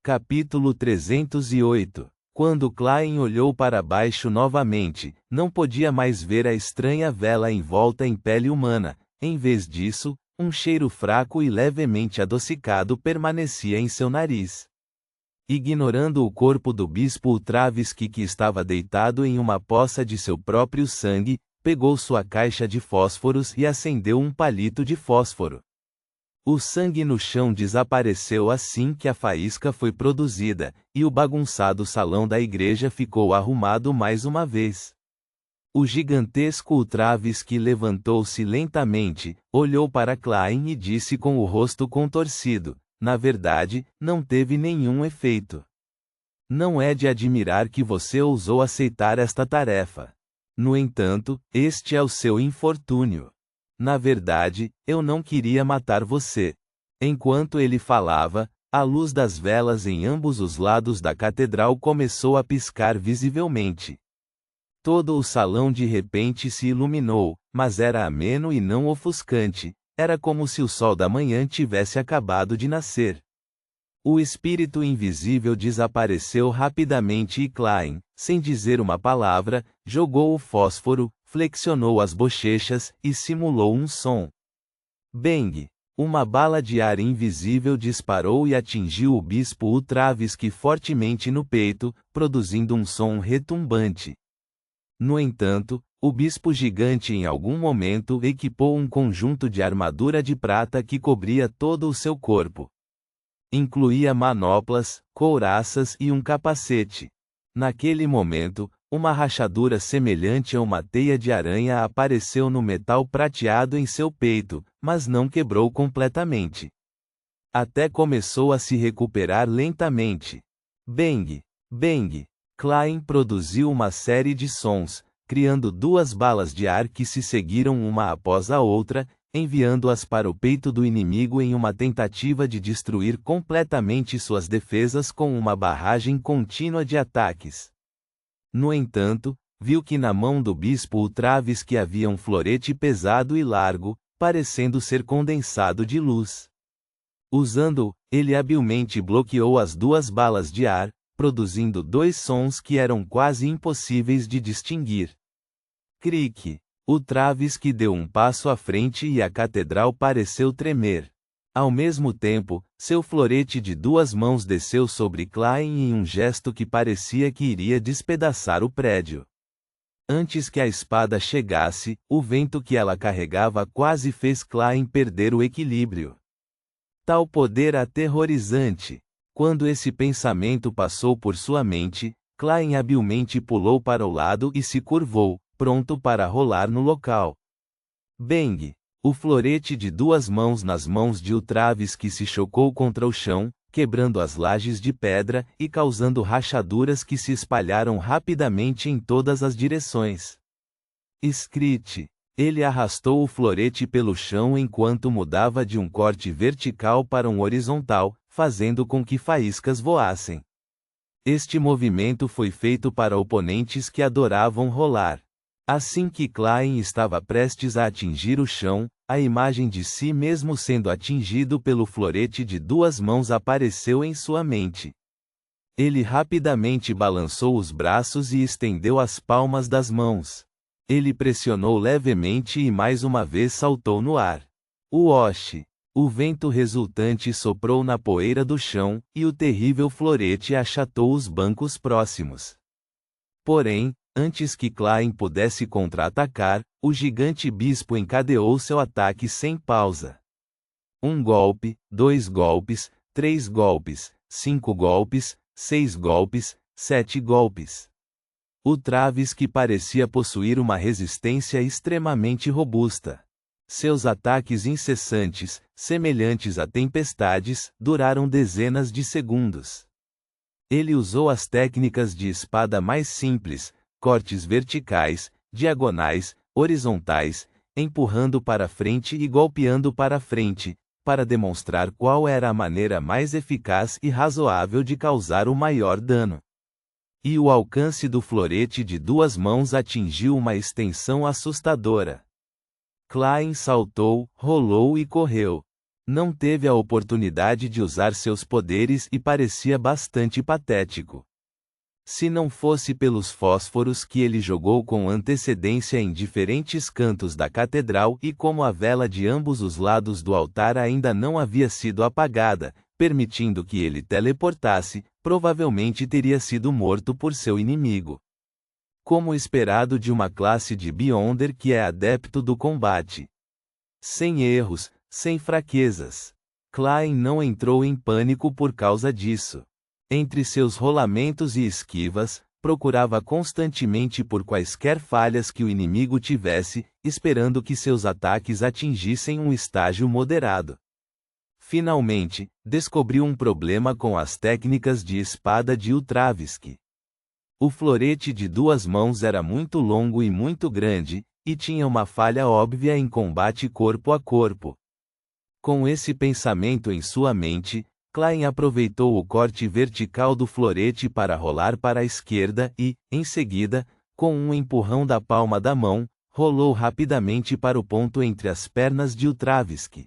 Capítulo 308. Quando Klein olhou para baixo novamente, não podia mais ver a estranha vela envolta em pele humana. Em vez disso, um cheiro fraco e levemente adocicado permanecia em seu nariz. Ignorando o corpo do bispo Ultravisky, que estava deitado em uma poça de seu próprio sangue, pegou sua caixa de fósforos e acendeu um palito de fósforo. O sangue no chão desapareceu assim que a faísca foi produzida, e o bagunçado salão da igreja ficou arrumado mais uma vez. O gigantesco Ultravisky levantou-se lentamente, olhou para Klein e disse com o rosto contorcido: "Na verdade, não teve nenhum efeito. Não é de admirar que você ousou aceitar esta tarefa. No entanto, este é o seu infortúnio. Na verdade, eu não queria matar você." Enquanto ele falava, a luz das velas em ambos os lados da catedral começou a piscar visivelmente. Todo o salão de repente se iluminou, mas era ameno e não ofuscante. Era como se o sol da manhã tivesse acabado de nascer. O espírito invisível desapareceu rapidamente e Klein, sem dizer uma palavra, jogou o fósforo, flexionou as bochechas e simulou um som. Bang! Uma bala de ar invisível disparou e atingiu o bispo Ultravisky fortemente no peito, produzindo um som retumbante. No entanto, o bispo gigante em algum momento equipou um conjunto de armadura de prata que cobria todo o seu corpo. Incluía manoplas, couraças e um capacete. Naquele momento, uma rachadura semelhante a uma teia de aranha apareceu no metal prateado em seu peito, mas não quebrou completamente. Até começou a se recuperar lentamente. Bang! Bang! Klein produziu uma série de sons, criando duas balas de ar que se seguiram uma após a outra, enviando-as para o peito do inimigo em uma tentativa de destruir completamente suas defesas com uma barragem contínua de ataques. No entanto, viu que na mão do bispo Ultravisky havia um florete pesado e largo, parecendo ser condensado de luz. Usando-o, ele habilmente bloqueou as duas balas de ar, produzindo dois sons que eram quase impossíveis de distinguir. Cric! Ultravisky deu um passo à frente e a catedral pareceu tremer. Ao mesmo tempo, seu florete de duas mãos desceu sobre Klein em um gesto que parecia que iria despedaçar o prédio. Antes que a espada chegasse, o vento que ela carregava quase fez Klein perder o equilíbrio. Tal poder aterrorizante! Quando esse pensamento passou por sua mente, Klein habilmente pulou para o lado e se curvou, pronto para rolar no local. Bang! O florete de duas mãos nas mãos de Ultravisky se chocou contra o chão, quebrando as lajes de pedra e causando rachaduras que se espalharam rapidamente em todas as direções. Screech! Ele arrastou o florete pelo chão enquanto mudava de um corte vertical para um horizontal, fazendo com que faíscas voassem. Este movimento foi feito para oponentes que adoravam rolar. Assim que Klein estava prestes a atingir o chão, a imagem de si mesmo sendo atingido pelo florete de duas mãos apareceu em sua mente. Ele rapidamente balançou os braços e estendeu as palmas das mãos. Ele pressionou levemente e mais uma vez saltou no ar. Uosh! O vento resultante soprou na poeira do chão, e o terrível florete achatou os bancos próximos. Porém, antes que Klein pudesse contra-atacar, o gigante bispo encadeou seu ataque sem pausa. 1 golpe, 2 golpes, 3 golpes, 5 golpes, 6 golpes, 7 golpes. Ultravisky parecia possuir uma resistência extremamente robusta. Seus ataques incessantes, semelhantes a tempestades, duraram dezenas de segundos. Ele usou as técnicas de espada mais simples, cortes verticais, diagonais, horizontais, empurrando para frente e golpeando para frente, para demonstrar qual era a maneira mais eficaz e razoável de causar o maior dano. E o alcance do florete de duas mãos atingiu uma extensão assustadora. Klein saltou, rolou e correu. Não teve a oportunidade de usar seus poderes e parecia bastante patético. Se não fosse pelos fósforos que ele jogou com antecedência em diferentes cantos da catedral e como a vela de ambos os lados do altar ainda não havia sido apagada, permitindo que ele teleportasse, provavelmente teria sido morto por seu inimigo. Como esperado de uma classe de Beyonder que é adepto do combate. Sem erros, sem fraquezas. Klein não entrou em pânico por causa disso. Entre seus rolamentos e esquivas, procurava constantemente por quaisquer falhas que o inimigo tivesse, esperando que seus ataques atingissem um estágio moderado. Finalmente, descobriu um problema com as técnicas de espada de Ultravisky. O florete de duas mãos era muito longo e muito grande, e tinha uma falha óbvia em combate corpo a corpo. Com esse pensamento em sua mente, Klein aproveitou o corte vertical do florete para rolar para a esquerda e, em seguida, com um empurrão da palma da mão, rolou rapidamente para o ponto entre as pernas de Ultravisky.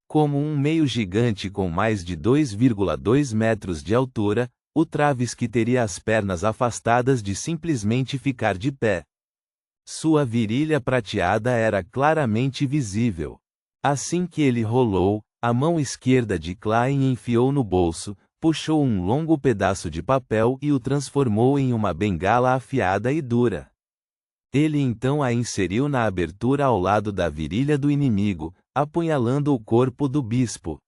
Como um meio gigante com mais de 2,2 metros de altura, Ultravisky teria as pernas afastadas de simplesmente ficar de pé. Sua virilha prateada era claramente visível. Assim que ele rolou, a mão esquerda de Klein enfiou no bolso, puxou um longo pedaço de papel e o transformou em uma bengala afiada e dura. Ele então a inseriu na abertura ao lado da virilha do inimigo, apunhalando o corpo do bispo.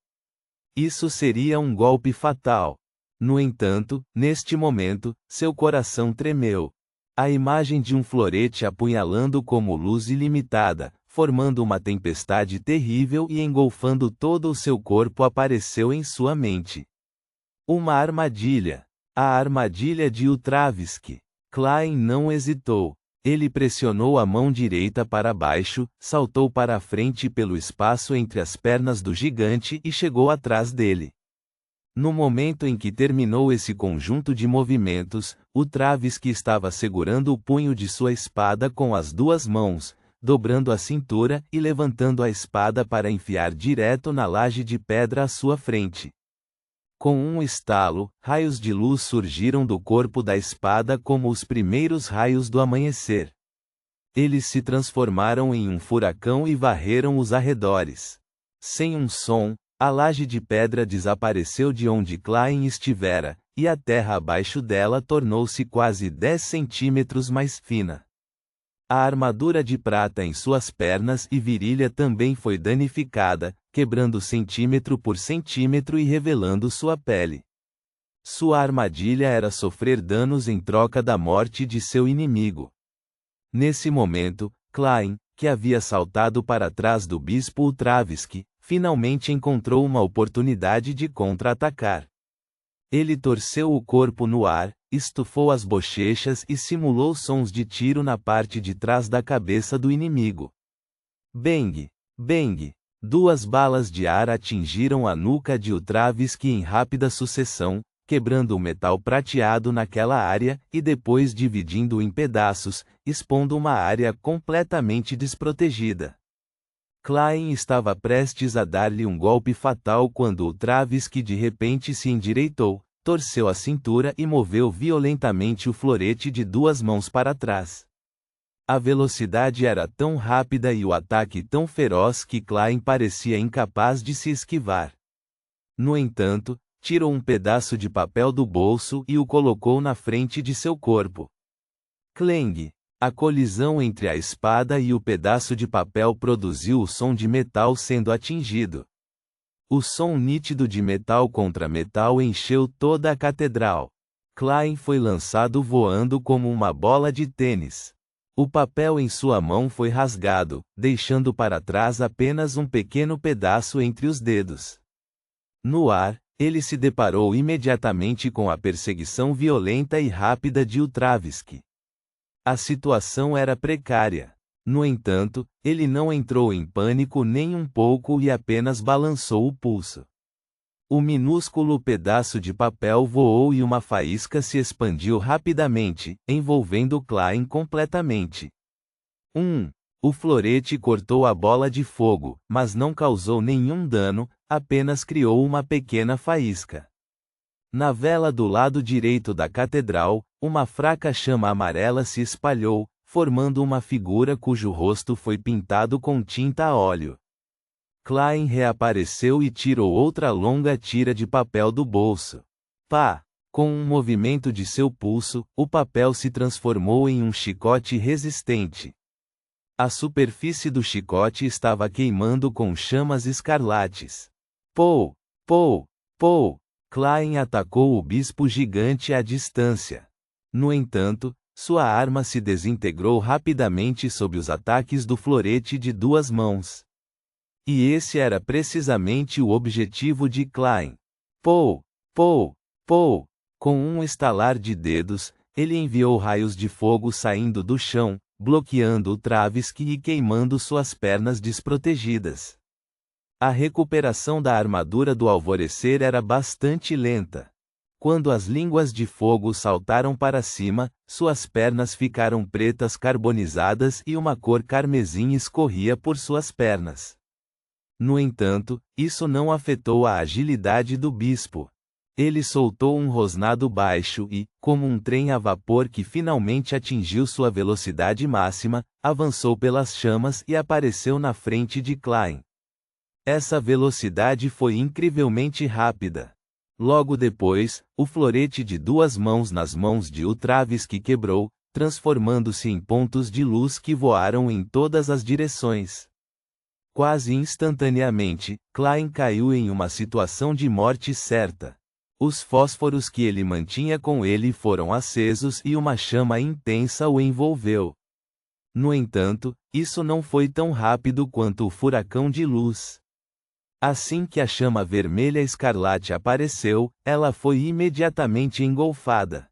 Isso seria um golpe fatal. No entanto, neste momento, seu coração tremeu. A imagem de um florete apunhalando como luz ilimitada, formando uma tempestade terrível e engolfando todo o seu corpo apareceu em sua mente. Uma armadilha. A armadilha de Ultravisky. Klein não hesitou. Ele pressionou a mão direita para baixo, saltou para a frente pelo espaço entre as pernas do gigante e chegou atrás dele. No momento em que terminou esse conjunto de movimentos, Ultravisky estava segurando o punho de sua espada com as duas mãos, dobrando a cintura e levantando a espada para enfiar direto na laje de pedra à sua frente. Com um estalo, raios de luz surgiram do corpo da espada como os primeiros raios do amanhecer. Eles se transformaram em um furacão e varreram os arredores. Sem um som, a laje de pedra desapareceu de onde Klein estivera, e a terra abaixo dela tornou-se quase 10 centímetros mais fina. A armadura de prata em suas pernas e virilha também foi danificada, quebrando centímetro por centímetro e revelando sua pele. Sua armadilha era sofrer danos em troca da morte de seu inimigo. Nesse momento, Klein, que havia saltado para trás do bispo Ultravisky, finalmente encontrou uma oportunidade de contra-atacar. Ele torceu o corpo no ar, estufou as bochechas e simulou sons de tiro na parte de trás da cabeça do inimigo. Bang! Bang! 2 balas de ar atingiram a nuca de Ultravisky em rápida sucessão, quebrando o metal prateado naquela área e depois dividindo-o em pedaços, expondo uma área completamente desprotegida. Klein estava prestes a dar-lhe um golpe fatal quando Ultravisky de repente se endireitou, torceu a cintura e moveu violentamente o florete de 2 mãos para trás. A velocidade era tão rápida e o ataque tão feroz que Klein parecia incapaz de se esquivar. No entanto, tirou um pedaço de papel do bolso e o colocou na frente de seu corpo. Clang! A colisão entre a espada e o pedaço de papel produziu o som de metal sendo atingido. O som nítido de metal contra metal encheu toda a catedral. Klein foi lançado voando como uma bola de tênis. O papel em sua mão foi rasgado, deixando para trás apenas um pequeno pedaço entre os dedos. No ar, ele se deparou imediatamente com a perseguição violenta e rápida de Ultravisky. A situação era precária. No entanto, ele não entrou em pânico nem um pouco e apenas balançou o pulso. O minúsculo pedaço de papel voou e uma faísca se expandiu rapidamente, envolvendo Klein completamente. O florete cortou a bola de fogo, mas não causou nenhum dano, apenas criou uma pequena faísca. Na vela do lado direito da catedral, uma fraca chama amarela se espalhou, formando uma figura cujo rosto foi pintado com tinta a óleo. Klein reapareceu e tirou outra longa tira de papel do bolso. Pá! Com um movimento de seu pulso, o papel se transformou em um chicote resistente. A superfície do chicote estava queimando com chamas escarlates. Pou! Pou! Pou! Klein atacou o bispo gigante à distância. No entanto, sua arma se desintegrou rapidamente sob os ataques do florete de duas mãos. E esse era precisamente o objetivo de Klein. Pou! Pou! Pou! Com um estalar de dedos, ele enviou raios de fogo saindo do chão, bloqueando o Travski e queimando suas pernas desprotegidas. A recuperação da armadura do alvorecer era bastante lenta. Quando as línguas de fogo saltaram para cima, suas pernas ficaram pretas carbonizadas e uma cor carmesim escorria por suas pernas. No entanto, isso não afetou a agilidade do bispo. Ele soltou um rosnado baixo e, como um trem a vapor que finalmente atingiu sua velocidade máxima, avançou pelas chamas e apareceu na frente de Klein. Essa velocidade foi incrivelmente rápida. Logo depois, o florete de duas mãos nas mãos de Travski quebrou, transformando-se em pontos de luz que voaram em todas as direções. Quase instantaneamente, Klein caiu em uma situação de morte certa. Os fósforos que ele mantinha com ele foram acesos e uma chama intensa o envolveu. No entanto, isso não foi tão rápido quanto o furacão de luz. Assim que a chama vermelha escarlate apareceu, ela foi imediatamente engolfada.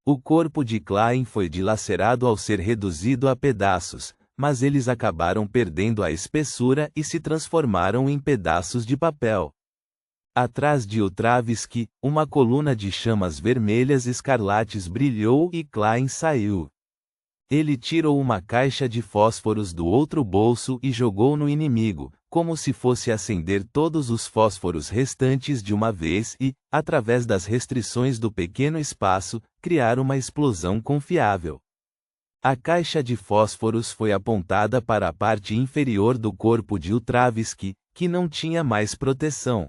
O corpo de Klein foi dilacerado ao ser reduzido a pedaços, mas eles acabaram perdendo a espessura e se transformaram em pedaços de papel. Atrás de Travski, uma coluna de chamas vermelhas escarlates brilhou e Klein saiu. Ele tirou uma caixa de fósforos do outro bolso e jogou no inimigo, como se fosse acender todos os fósforos restantes de uma vez e, através das restrições do pequeno espaço, criar uma explosão confiável. A caixa de fósforos foi apontada para a parte inferior do corpo de Travski, que não tinha mais proteção.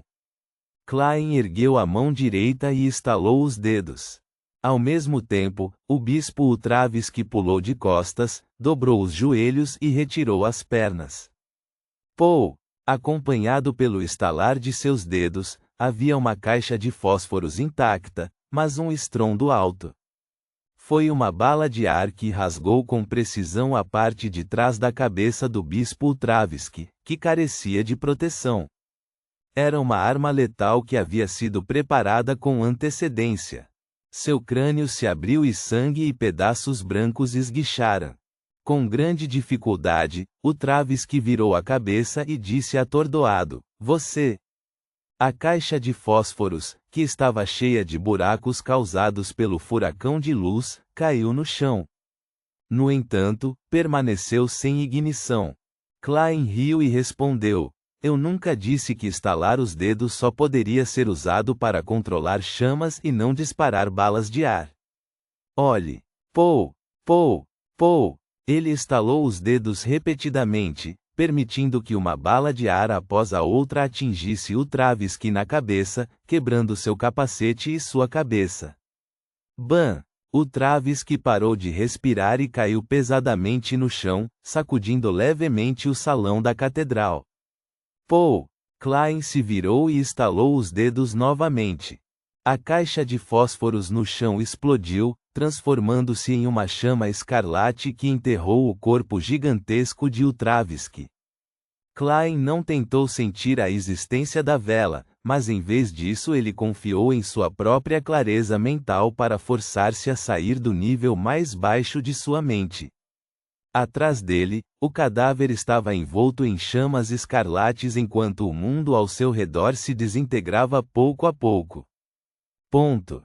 Klein ergueu a mão direita e estalou os dedos. Ao mesmo tempo, o bispo Travski pulou de costas, dobrou os joelhos e retirou as pernas. Pou! Acompanhado pelo estalar de seus dedos, havia uma caixa de fósforos intacta, mas um estrondo alto. Foi uma bala de ar que rasgou com precisão a parte de trás da cabeça do bispo Travski, que carecia de proteção. Era uma arma letal que havia sido preparada com antecedência. Seu crânio se abriu e sangue e pedaços brancos esguicharam. Com grande dificuldade, Travski virou a cabeça e disse atordoado: "Você." A caixa de fósforos, que estava cheia de buracos causados pelo furacão de luz, caiu no chão. No entanto, permaneceu sem ignição. Klein riu e respondeu: "Eu nunca disse que estalar os dedos só poderia ser usado para controlar chamas e não disparar balas de ar. Olhe. Pou! Pou! Pou!" Ele estalou os dedos repetidamente, permitindo que uma bala de ar após a outra atingisse Travski na cabeça, quebrando seu capacete e sua cabeça. Bam! Travski parou de respirar e caiu pesadamente no chão, sacudindo levemente o salão da catedral. Pou! Klein se virou e estalou os dedos novamente. A caixa de fósforos no chão explodiu, transformando-se em uma chama escarlate que enterrou o corpo gigantesco de Travski. Klein não tentou sentir a existência da vela, mas em vez disso ele confiou em sua própria clareza mental para forçar-se a sair do nível mais baixo de sua mente. Atrás dele, o cadáver estava envolto em chamas escarlates enquanto o mundo ao seu redor se desintegrava pouco a pouco. Ponto.